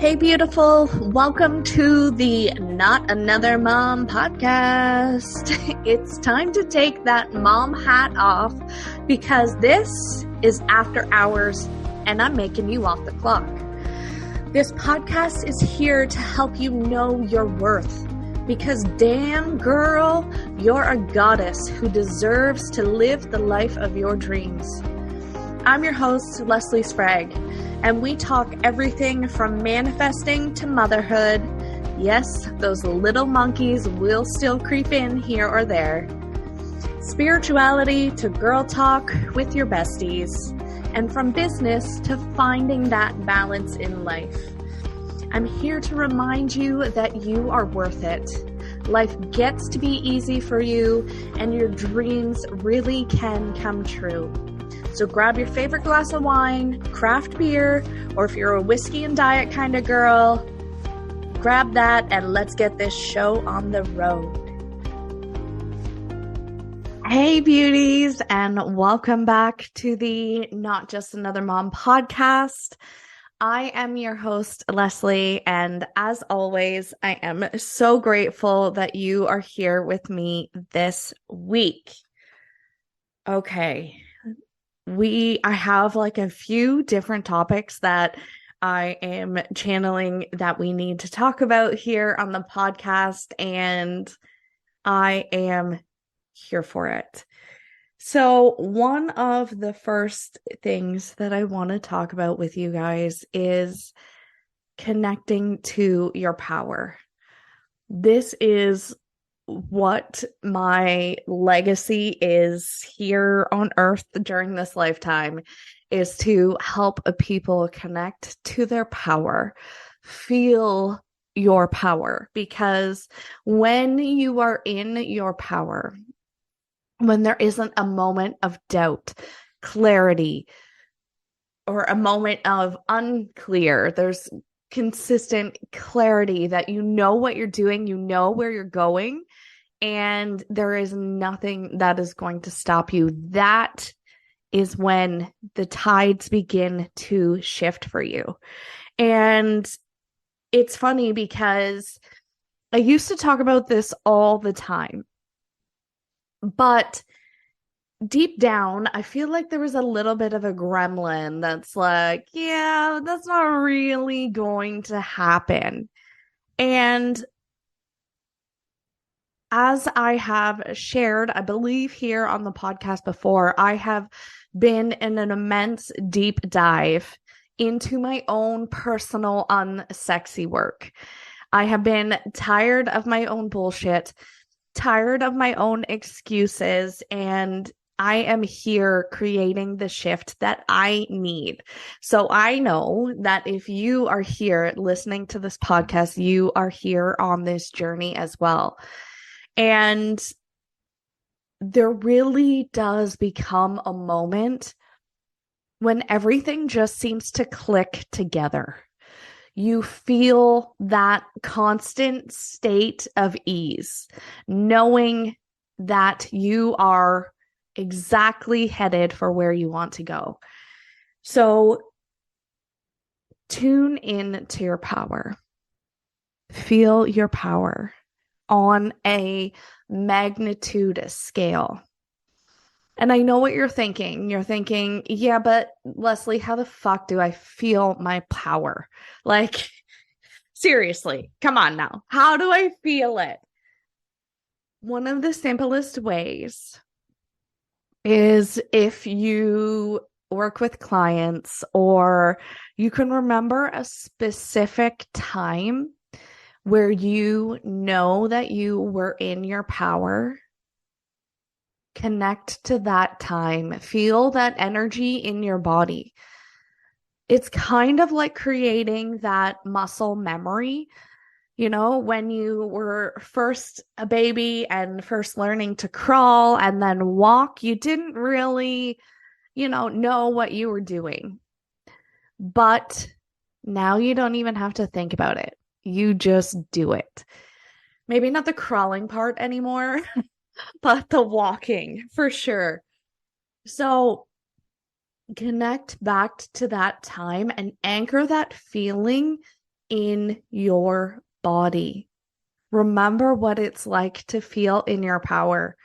Hey, beautiful. Welcome to the Not Another Mom podcast. It's time to take that mom hat off because this is after hours and I'm making you off the clock. This podcast is here to help you know your worth because damn girl, you're a goddess who deserves to live the life of your dreams. I'm your host, Leslie Sprague, and we talk everything from manifesting to motherhood. Yes, those little monkeys will still creep in here or there. Spirituality to girl talk with your besties, and from business to finding that balance in life. I'm here to remind you that you are worth it. Life gets to be easy for you, and your dreams really can come true. So grab your favorite glass of wine, craft beer, or if you're a whiskey and diet kind of girl, grab that and let's get this show on the road. Hey beauties, and welcome back to the Not Just Another Mom podcast. I am your host, Leslie, and as always, I am so grateful that you are here with me this week. Okay. I have like a few different topics that I am channeling that we need to talk about here on the podcast, and I am here for it. So one of the first things that I want to talk about with you guys is connecting to your power. This is what my legacy is here on earth during this lifetime, is to help people connect to their power, feel your power, because when you are in your power, when there isn't a moment of doubt, clarity, or a moment of unclear, there's consistent clarity that you know what you're doing, you know where you're going, and there is nothing that is going to stop you. That is when the tides begin to shift for you. And it's funny because I used to talk about this all the time, but deep down, I feel like there was a little bit of a gremlin that's like, yeah, that's not really going to happen. And as I have shared, I believe here on the podcast before, I have been in an immense deep dive into my own personal unsexy work. I have been tired of my own bullshit, tired of my own excuses, and I am here creating the shift that I need. So I know that if you are here listening to this podcast, you are here on this journey as well. And there really does become a moment when everything just seems to click together. You feel that constant state of ease, knowing that you are exactly headed for where you want to go. So tune in to your power. Feel your power on a magnitude scale. And I know what you're thinking. You're thinking, yeah, but Leslie, how the fuck do I feel my power? Like, seriously, come on now. How do I feel it? One of the simplest ways is if you work with clients or you can remember a specific time where you know that you were in your power. Connect to that time. Feel that energy in your body. It's kind of like creating that muscle memory. You know, when you were first a baby and first learning to crawl and then walk, you didn't really, know what you were doing. But now you don't even have to think about it. You just do it. Maybe not the crawling part anymore, but the walking for sure. So connect back to that time and anchor that feeling in your body. Remember what it's like to feel in your power.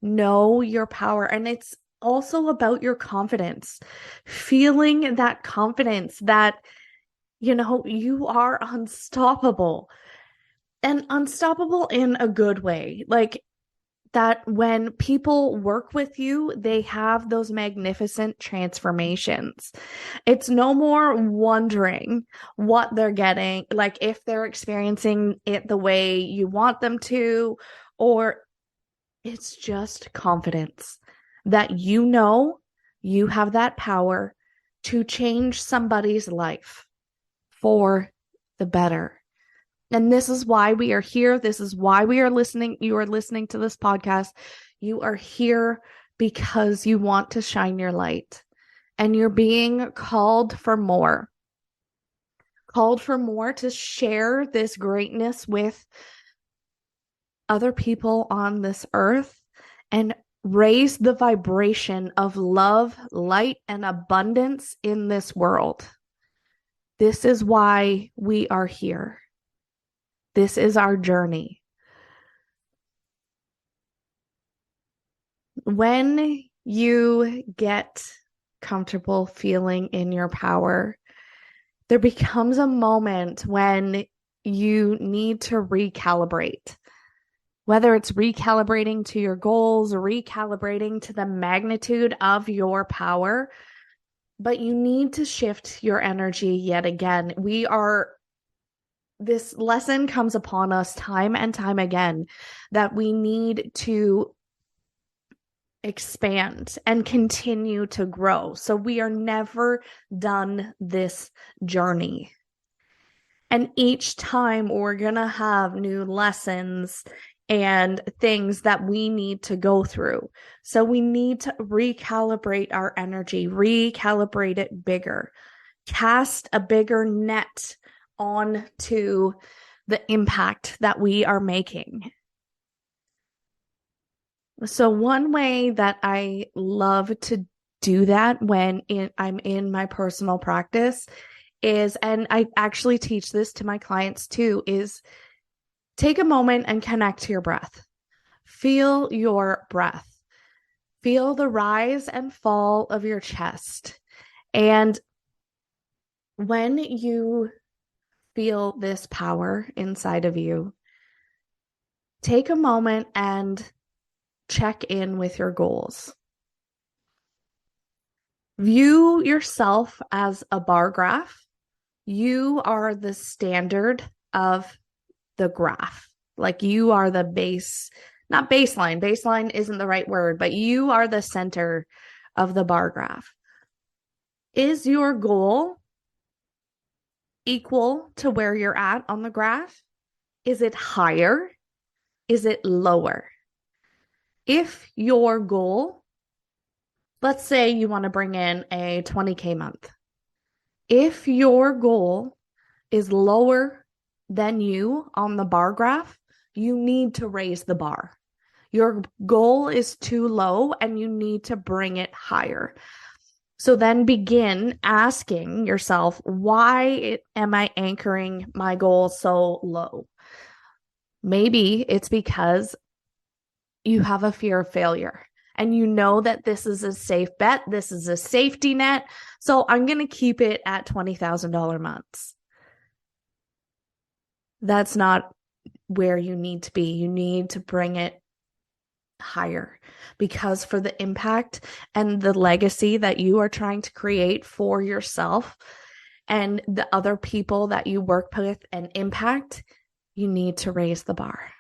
Know your power. And it's also about your confidence, feeling that confidence that, you are unstoppable, and unstoppable in a good way. Like that when people work with you, they have those magnificent transformations. It's no more wondering what they're getting, like if they're experiencing it the way you want them to, or it's just confidence that you have that power to change somebody's life for the better. And this is why we are here. This is why we are listening. You are listening to this podcast. You are here because you want to shine your light, and you're being called for more. Called for more to share this greatness with other people on this earth and raise the vibration of love, light, and abundance in this world. This is why we are here. This is our journey. When you get comfortable feeling in your power, there becomes a moment when you need to recalibrate. Whether it's recalibrating to your goals, or recalibrating to the magnitude of your power, but you need to shift your energy yet again. This lesson comes upon us time and time again that we need to expand and continue to grow. So we are never done this journey. And each time we're going to have new lessons and things that we need to go through. So we need to recalibrate our energy, recalibrate it bigger, cast a bigger net onto the impact that we are making. So one way that I love to do that when I'm in my personal practice is, and I actually teach this to my clients too, is take a moment and connect to your breath. Feel your breath. Feel the rise and fall of your chest. And when you feel this power inside of you, take a moment and check in with your goals. View yourself as a bar graph. You are the standard of the graph. Like you are the base, not baseline. Baseline isn't the right word, but you are the center of the bar graph. Is your goal equal to where you're at on the graph? Is it higher? Is it lower? If your goal, let's say you want to bring in a 20K month. If your goal is lower than you on the bar graph, you need to raise the bar. Your goal is too low and you need to bring it higher. So then begin asking yourself, why am I anchoring my goal so low? Maybe it's because you have a fear of failure and you know that this is a safe bet. This is a safety net. So I'm going to keep it at $20,000 months. That's not where you need to be. You need to bring it higher, because for the impact and the legacy that you are trying to create for yourself and the other people that you work with and impact, you need to raise the bar.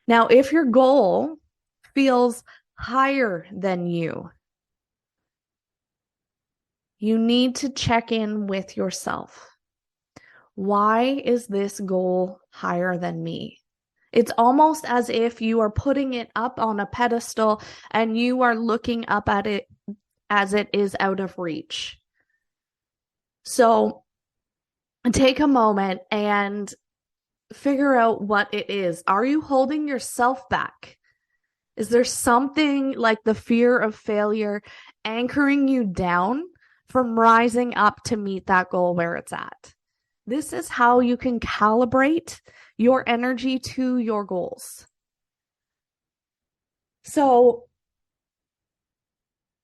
Now, if your goal feels higher than you need to check in with yourself. Why is this goal higher than me? It's almost as if you are putting it up on a pedestal and you are looking up at it as it is out of reach. So take a moment and figure out what it is. Are you holding yourself back? Is there something like the fear of failure anchoring you down from rising up to meet that goal where it's at? This is how you can calibrate your energy to your goals. So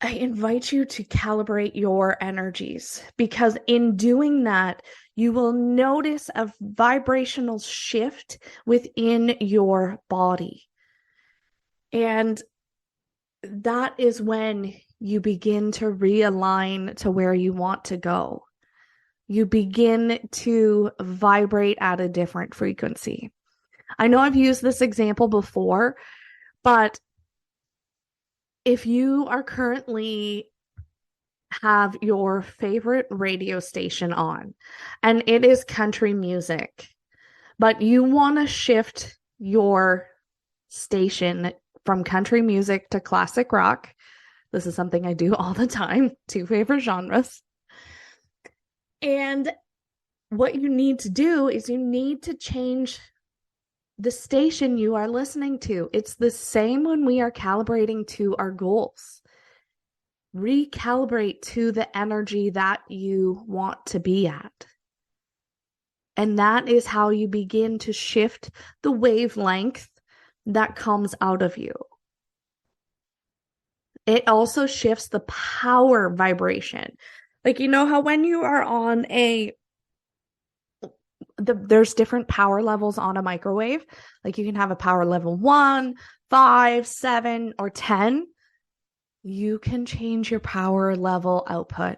I invite you to calibrate your energies, because in doing that, you will notice a vibrational shift within your body. And that is when you begin to realign to where you want to go. You begin to vibrate at a different frequency. I know I've used this example before, but if you are currently have your favorite radio station on and it is country music, but you want to shift your station from country music to classic rock. This is something I do all the time, two favorite genres. And what you need to do is you need to change the station you are listening to. It's the same when we are calibrating to our goals. Recalibrate to the energy that you want to be at. And that is how you begin to shift the wavelength that comes out of you. It also shifts the power vibration. Like, you know how when you are on there's different power levels on a microwave. Like you can have a power level 1, 5, 7, or 10. You can change your power level output.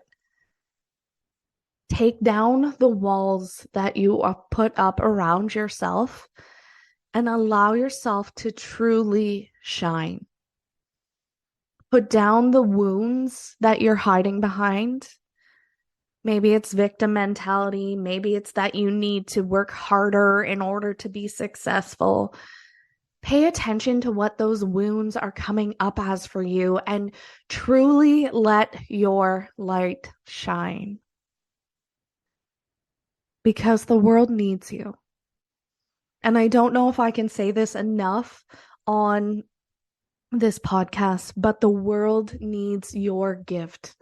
Take down the walls that you are put up around yourself and allow yourself to truly shine. Put down the wounds that you're hiding behind. Maybe it's victim mentality. Maybe it's that you need to work harder in order to be successful. Pay attention to what those wounds are coming up as for you and truly let your light shine. Because the world needs you. And I don't know if I can say this enough on this podcast, but the world needs your gift.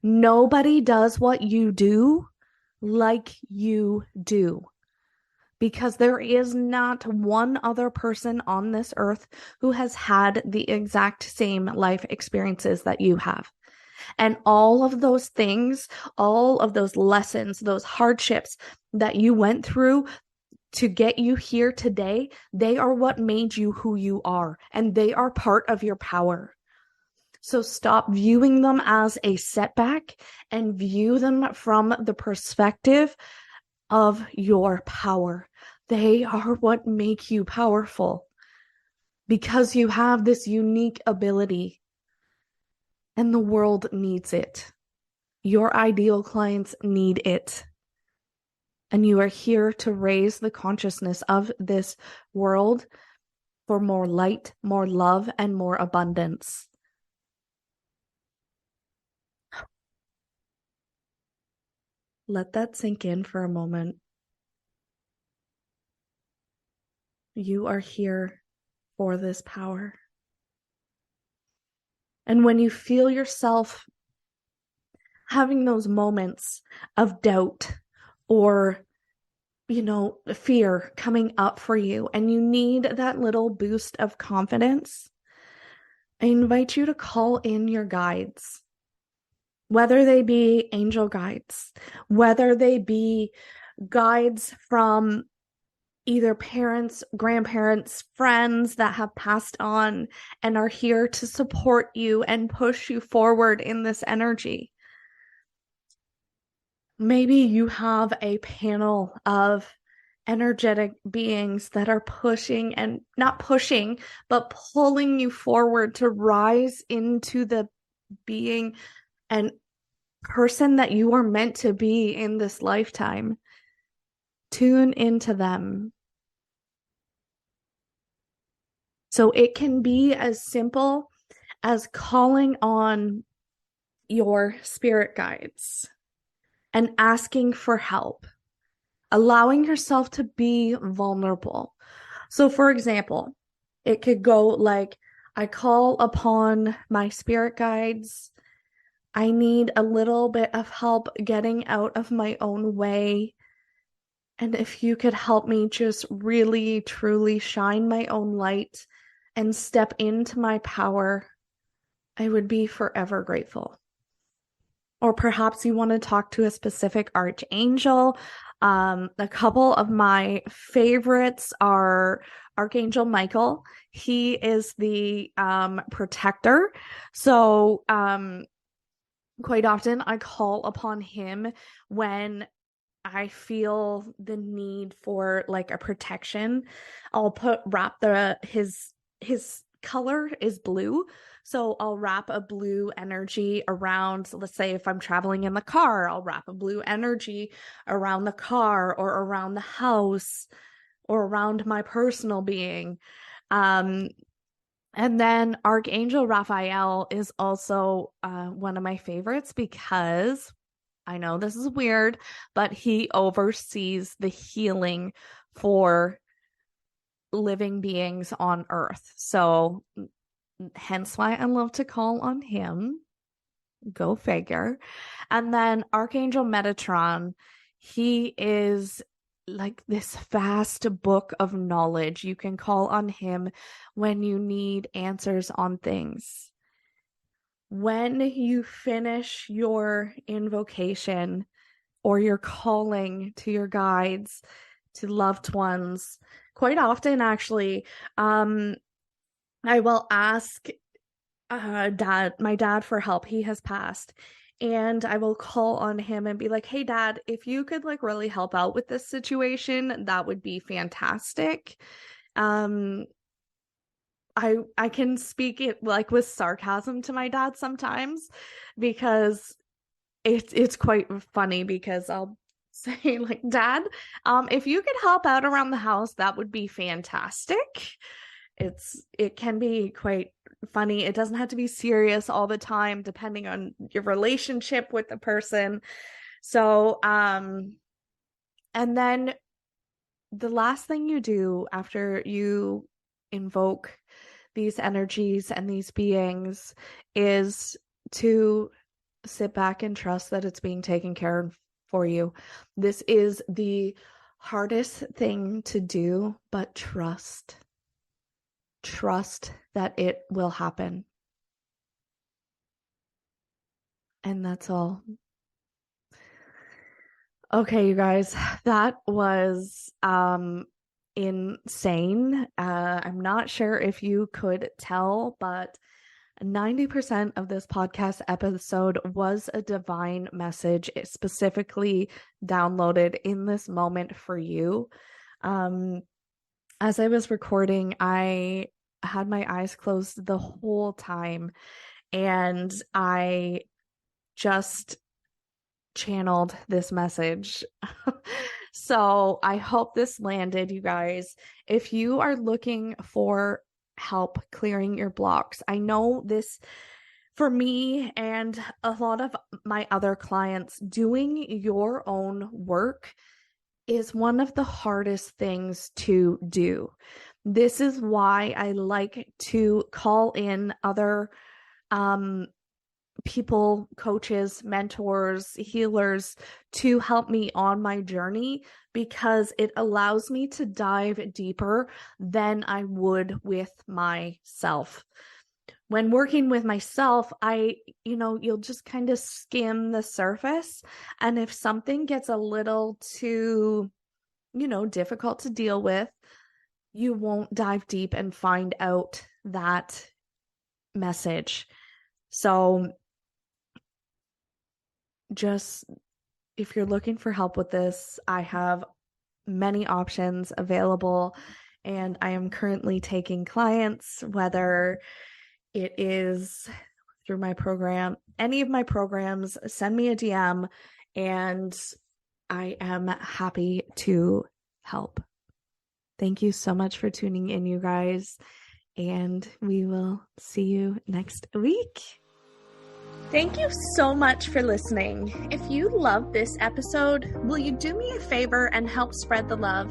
Nobody does what you do like you do, because there is not one other person on this earth who has had the exact same life experiences that you have. And all of those things, all of those lessons, those hardships that you went through to get you here today, they are what made you who you are, and they are part of your power. So stop viewing them as a setback and view them from the perspective of your power. They are what make you powerful, because you have this unique ability and the world needs it. Your ideal clients need it. And you are here to raise the consciousness of this world for more light, more love, and more abundance. Let that sink in for a moment. You are here for this power. And when you feel yourself having those moments of doubt or, fear coming up for you, and you need that little boost of confidence, I invite you to call in your guides. Whether they be angel guides, whether they be guides from either parents, grandparents, friends that have passed on and are here to support you and push you forward in this energy. Maybe you have a panel of energetic beings that are pushing, and not pushing, but pulling you forward to rise into the being and person that you are meant to be in this lifetime. Tune into them. So it can be as simple as calling on your spirit guides and asking for help, allowing yourself to be vulnerable. So for example, it could go like, I call upon my spirit guides. I need a little bit of help getting out of my own way. And if you could help me just really, truly shine my own light and step into my power, I would be forever grateful. Or perhaps you want to talk to a specific archangel. A couple of my favorites are Archangel Michael. He is the protector. So quite often I call upon him when I feel the need for like a protection. I'll wrap his color is blue. So I'll wrap a blue energy around, let's say if I'm traveling in the car, I'll wrap a blue energy around the car or around the house or around my personal being. And then Archangel Raphael is also one of my favorites because I know this is weird, but he oversees the healing for living beings on Earth. So hence why I love to call on him. Go figure. And then Archangel Metatron, he is like this vast book of knowledge. You can call on him when you need answers on things. When you finish your invocation or your calling to your guides, to loved ones, quite often actually, I will ask my dad for help. He has passed. And I will call on him and be like, hey, Dad, if you could like really help out with this situation, that would be fantastic. I can speak it like with sarcasm to my dad sometimes because it's quite funny because I'll say like, Dad, if you could help out around the house, that would be fantastic. It can be quite funny. It doesn't have to be serious all the time, depending on your relationship with the person. So, and then the last thing you do after you invoke these energies and these beings is to sit back and trust that it's being taken care of for you. This is the hardest thing to do, but trust that it will happen. And that's all. Okay, you guys, that was insane. I'm not sure if you could tell, but 90% of this podcast episode was a divine message, specifically downloaded in this moment for you. As I was recording, I had my eyes closed the whole time, and I just channeled this message. So I hope this landed, you guys. If you are looking for help clearing your blocks, I know this for me and a lot of my other clients, doing your own work is one of the hardest things to do. This is why I like to call in other people, coaches, mentors, healers to help me on my journey, because it allows me to dive deeper than I would with myself. When working with myself, you'll just kind of skim the surface. And if something gets a little too, difficult to deal with, you won't dive deep and find out that message. So just, if you're looking for help with this, I have many options available, and I am currently taking clients, whether it is through my program, any of my programs. Send me a DM and I am happy to help. Thank you so much for tuning in, you guys, and we will see you next week. Thank you so much for listening. If you love this episode, will you do me a favor and help spread the love?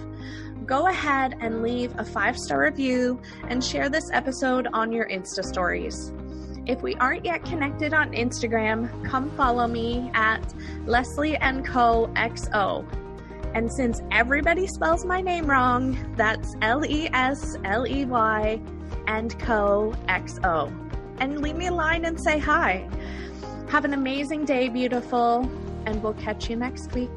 Go ahead and leave a 5-star review and share this episode on your Insta stories. If we aren't yet connected on Instagram, come follow me at Leslie & Co XO. And since everybody spells my name wrong, that's Lesley and XO. And leave me a line and say hi. Have an amazing day, beautiful, and we'll catch you next week.